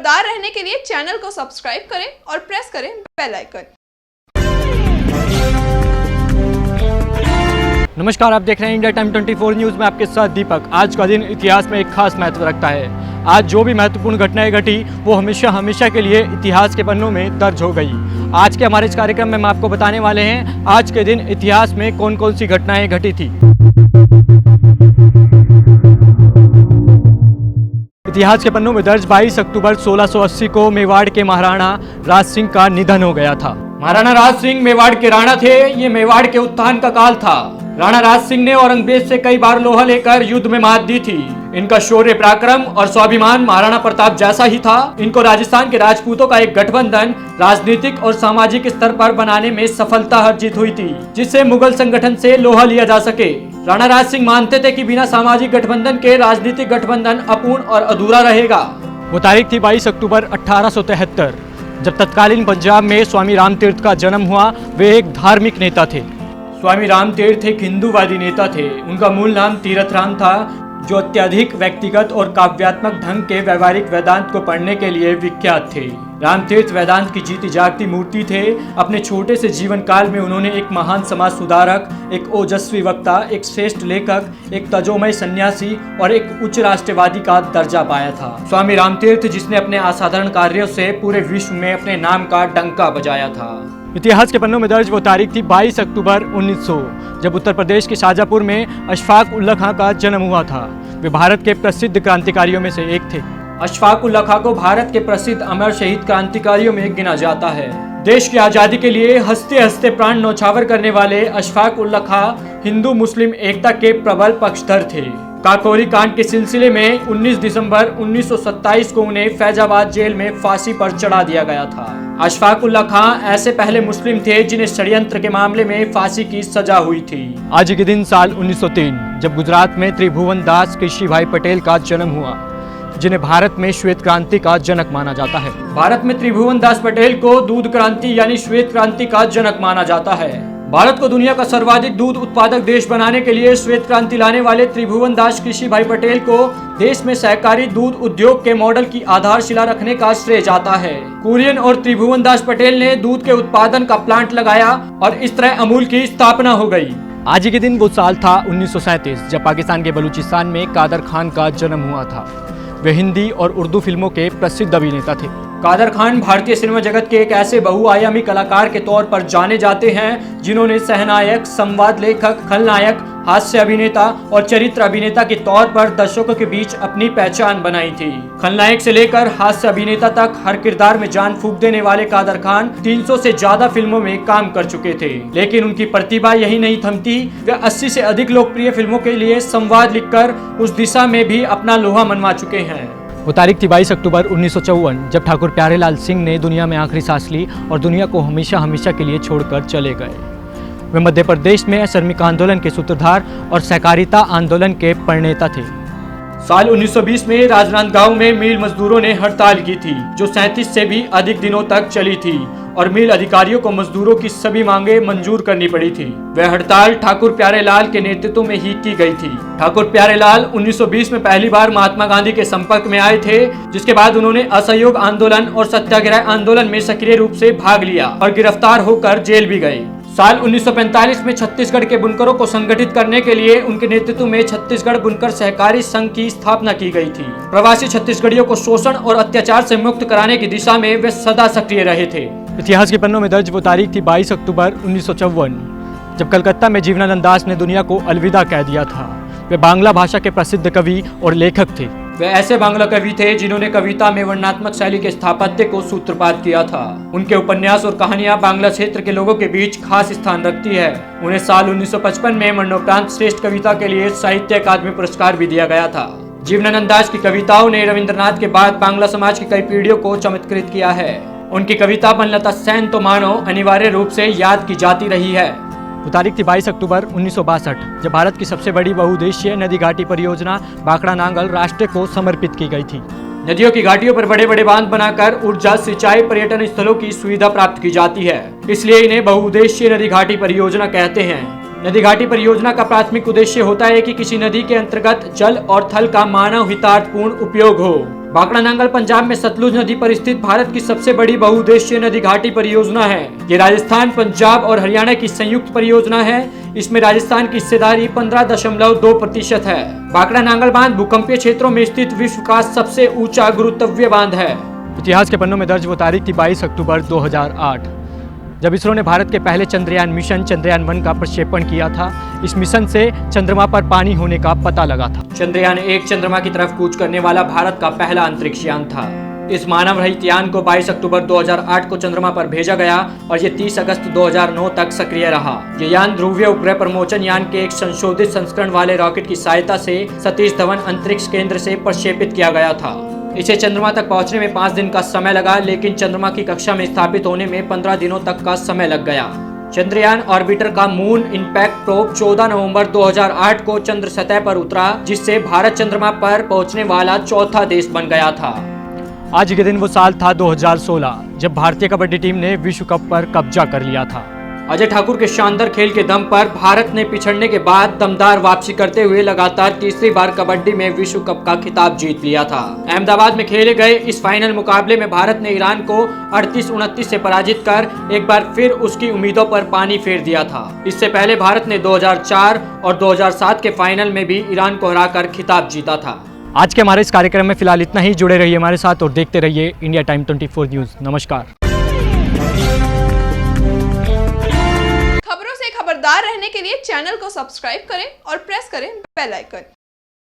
लगातार रहने के लिए चैनल को सब्सक्राइब करें और प्रेस करें बेल आइकन। नमस्कार, आप देख रहे हैं इंडिया टाइम 24 न्यूज़ में आपके साथ दीपक। आज का दिन इतिहास में एक खास महत्व रखता है। आज जो भी महत्वपूर्ण घटनाएं घटी वो हमेशा के लिए इतिहास के पन्नों में दर्ज हो गई। आज के हमारे इस कार्यक्रम में हम आपको बताने वाले हैं आज के दिन इतिहास में कौन कौन सी घटनाएं घटी थी। इतिहास के पन्नों में दर्ज 22 अक्टूबर 1680 को मेवाड़ के महाराणा राज सिंह का निधन हो गया था। महाराणा राज सिंह मेवाड़ के राणा थे। ये मेवाड़ के उत्थान का काल था। राणा राज सिंह ने औरंगजेब से कई बार लोहा लेकर युद्ध में मात दी थी। इनका शौर्य पराक्रम और स्वाभिमान महाराणा प्रताप जैसा ही था। इनको राजस्थान के राजपूतों का एक गठबंधन राजनीतिक और सामाजिक स्तर पर बनाने में सफलता अर्जित हुई थी, जिससे मुगल संगठन से लोहा लिया जा सके। राणा राज सिंह मानते थे कि बिना सामाजिक गठबंधन के राजनीतिक गठबंधन अपूर्ण और अधूरा रहेगा। वो तारीख थी 22 अक्टूबर 1873, जब तत्कालीन पंजाब में स्वामी रामतीर्थ का जन्म हुआ। वे एक धार्मिक नेता थे। स्वामी रामतीर्थ एक हिंदूवादी नेता थे। उनका मूल नाम तीरथ राम था, जो अत्यधिक व्यक्तिगत और काव्यात्मक ढंग के व्यवहारिक वेदांत को पढ़ने के लिए विख्यात थे। रामतीर्थ वेदांत की जीती जागती मूर्ति थे। अपने छोटे से जीवन काल में उन्होंने एक महान समाज सुधारक, एक ओजस्वी वक्ता, एक श्रेष्ठ लेखक, एक तजोमय सन्यासी और एक उच्च राष्ट्रवादी का दर्जा पाया था। स्वामी रामतीर्थ, जिसने अपने असाधारण कार्यों से पूरे विश्व में अपने नाम का डंका बजाया था। इतिहास के पन्नों में दर्ज वो तारीख थी 22 अक्टूबर 1900, जब उत्तर प्रदेश के शाजापुर में अशफाक उल्ला खां का जन्म हुआ था। वे भारत के प्रसिद्ध क्रांतिकारियों में से एक थे। अशफाक उल्ला खां को भारत के प्रसिद्ध अमर शहीद क्रांतिकारियों में गिना जाता है। देश की आजादी के लिए हंसते हंसते प्राण न्यौछावर करने वाले अशफाक उल्ला खां हिंदू मुस्लिम एकता के प्रबल पक्षधर थे। काकोरी कांड के सिलसिले में 19 दिसंबर 1927 को उन्हें फैजाबाद जेल में फांसी पर चढ़ा दिया गया था। अशफाक उल्ला खां ऐसे पहले मुस्लिम थे जिन्हें षड्यंत्र के मामले में फांसी की सजा हुई थी। आज के दिन साल 1903, जब गुजरात में त्रिभुवन दास केशीभाई पटेल का जन्म हुआ, जिन्हें भारत में श्वेत क्रांति का जनक माना जाता है। भारत में त्रिभुवन दास पटेल को दूध क्रांति यानी श्वेत क्रांति का जनक माना जाता है। भारत को दुनिया का सर्वाधिक दूध उत्पादक देश बनाने के लिए श्वेत क्रांति लाने वाले त्रिभुवन दास केशीभाई पटेल को देश में सहकारी दूध उद्योग के मॉडल की आधारशिला रखने का श्रेय जाता है। कुरियन और त्रिभुवन दास पटेल ने दूध के उत्पादन का प्लांट लगाया और इस तरह अमूल की स्थापना हो गई। आज के दिन वो साल था 1937, जब पाकिस्तान के बलूचिस्तान में कादर खान का जन्म हुआ था। वे हिंदी और उर्दू फिल्मों के प्रसिद्ध अभिनेता थे। कादर खान भारतीय सिनेमा जगत के एक ऐसे बहुआयामी कलाकार के तौर पर जाने जाते हैं जिन्होंने सहनायक, संवाद लेखक, खलनायक, हास्य अभिनेता और चरित्र अभिनेता के तौर पर दर्शकों के बीच अपनी पहचान बनाई थी। खलनायक से लेकर हास्य अभिनेता तक हर किरदार में जान फूंक देने वाले कादर खान 300 से ज्यादा फिल्मों में काम कर चुके थे। लेकिन उनकी प्रतिभा यही नहीं थमती। वे 80 से अधिक लोकप्रिय फिल्मों के लिए संवाद लिखकर उस दिशा में भी अपना लोहा मनवा चुके हैं। वो तारीख थी 22 अक्टूबर 1954, जब ठाकुर प्यारेलाल सिंह ने दुनिया में आखिरी सांस ली और दुनिया को हमेशा के लिए छोड़कर चले गए। वे मध्य प्रदेश में श्रमिक आंदोलन के सूत्रधार और सहकारिता आंदोलन के प्रणेता थे। साल 1920 में राजनांदगांव में मिल मजदूरों ने हड़ताल की थी, जो 37 से भी अधिक दिनों तक चली थी और मिल अधिकारियों को मजदूरों की सभी मांगे मंजूर करनी पड़ी थी। वह हड़ताल ठाकुर प्यारेलाल के नेतृत्व में ही की गई थी। ठाकुर प्यारेलाल 1920 में पहली बार महात्मा गांधी के संपर्क में आए थे, जिसके बाद उन्होंने असहयोग आंदोलन और सत्याग्रह आंदोलन में सक्रिय रूप से भाग लिया और गिरफ्तार होकर जेल भी गए। साल 1945 में छत्तीसगढ़ के बुनकरों को संगठित करने के लिए उनके नेतृत्व में छत्तीसगढ़ बुनकर सहकारी संघ की स्थापना की गई थी। प्रवासी छत्तीसगढ़ियों को शोषण और अत्याचार से मुक्त कराने की दिशा में वे सदा सक्रिय रहे थे। इतिहास के पन्नों में दर्ज वो तारीख थी 22 अक्टूबर 1954, जब कलकत्ता में जीवनानंद दास ने दुनिया को अलविदा कह दिया था। वे बांग्ला भाषा के प्रसिद्ध कवि और लेखक थे। वे ऐसे बांग्ला कवि थे जिन्होंने कविता में वर्णनात्मक शैली के स्थापत्य को सूत्रपात किया था। उनके उपन्यास और कहानियां बांग्ला क्षेत्र के लोगों के बीच खास स्थान रखती है। उन्हें साल 1955 में मरणोपरांत श्रेष्ठ कविता के लिए साहित्य अकादमी पुरस्कार भी दिया गया था। जीवनानंद दास की कविताओं ने रविंद्रनाथ के बाद बांग्ला समाज की कई पीढ़ियों को चमत्कृत किया है। उनकी कविता बनलता सेन तो मानो अनिवार्य रूप से याद की जाती रही है। वो तारीख थी 22 अक्टूबर 1962, जब भारत की सबसे बड़ी बहुउद्देशीय नदी घाटी परियोजना भाखड़ा नांगल राष्ट्र को समर्पित की गई थी। नदियों की घाटियों पर बड़े बड़े बांध बनाकर ऊर्जा, सिंचाई, पर्यटन स्थलों की सुविधा प्राप्त की जाती है, इसलिए इन्हें बहुउद्देशीय नदी घाटी परियोजना कहते हैं। नदी घाटी परियोजना का प्राथमिक उद्देश्य होता है कि किसी नदी के अंतर्गत जल और थल का मानव हितार्थपूर्ण उपयोग हो। भाखड़ा नांगल पंजाब में सतलुज नदी पर स्थित भारत की सबसे बड़ी बहुउद्देशीय नदी घाटी परियोजना है। ये राजस्थान, पंजाब और हरियाणा की संयुक्त परियोजना है। इसमें राजस्थान की हिस्सेदारी 15.2% है। भाखड़ा नांगल बांध भूकंपीय क्षेत्रों में स्थित विश्व का सबसे ऊंचा गुरुत्वीय बांध है। इतिहास के पन्नों में दर्ज वो तारीख थी 22 अक्टूबर 2008, जब इसरो ने भारत के पहले चंद्रयान मिशन चंद्रयान 1 का प्रक्षेपण किया था। इस मिशन से चंद्रमा पर पानी होने का पता लगा था। चंद्रयान 1 चंद्रमा की तरफ कूच करने वाला भारत का पहला अंतरिक्ष यान था। इस मानव रहित यान को 22 अक्टूबर 2008 को चंद्रमा पर भेजा गया और ये 30 अगस्त 2009 तक सक्रिय रहा। ये यान ध्रुवीय उपग्रह प्रमोचन यान के एक संशोधित संस्करण वाले रॉकेट की सहायता से सतीश धवन अंतरिक्ष केंद्र से प्रक्षेपित किया गया था। इसे चंद्रमा तक पहुंचने में 5 दिन का समय लगा, लेकिन चंद्रमा की कक्षा में स्थापित होने में 15 दिनों तक का समय लग गया। चंद्रयान ऑर्बिटर का मून इंपैक्ट प्रोब 14 नवंबर 2008 को चंद्र सतह पर उतरा, जिससे भारत चंद्रमा पर पहुंचने वाला चौथा देश बन गया था। आज के दिन वो साल था 2016, जब भारतीय कबड्डी टीम ने विश्व कप पर कब्जा कर लिया था। अजय ठाकुर के शानदार खेल के दम पर भारत ने पिछड़ने के बाद दमदार वापसी करते हुए लगातार तीसरी बार कबड्डी में विश्व कप का खिताब जीत लिया था। अहमदाबाद में खेले गए इस फाइनल मुकाबले में भारत ने ईरान को 38-29 से पराजित कर एक बार फिर उसकी उम्मीदों पर पानी फेर दिया था। इससे पहले भारत ने 2004 और 2007 के फाइनल में भी ईरान को हराकर खिताब जीता था। आज के हमारे इस कार्यक्रम में फिलहाल इतना ही। जुड़े रहिए हमारे साथ और देखते रहिए इंडिया टाइम 24 न्यूज़। नमस्कार। खबरों से खबरदार रहने के लिए चैनल को सब्सक्राइब करें और प्रेस करें बेल आइकन।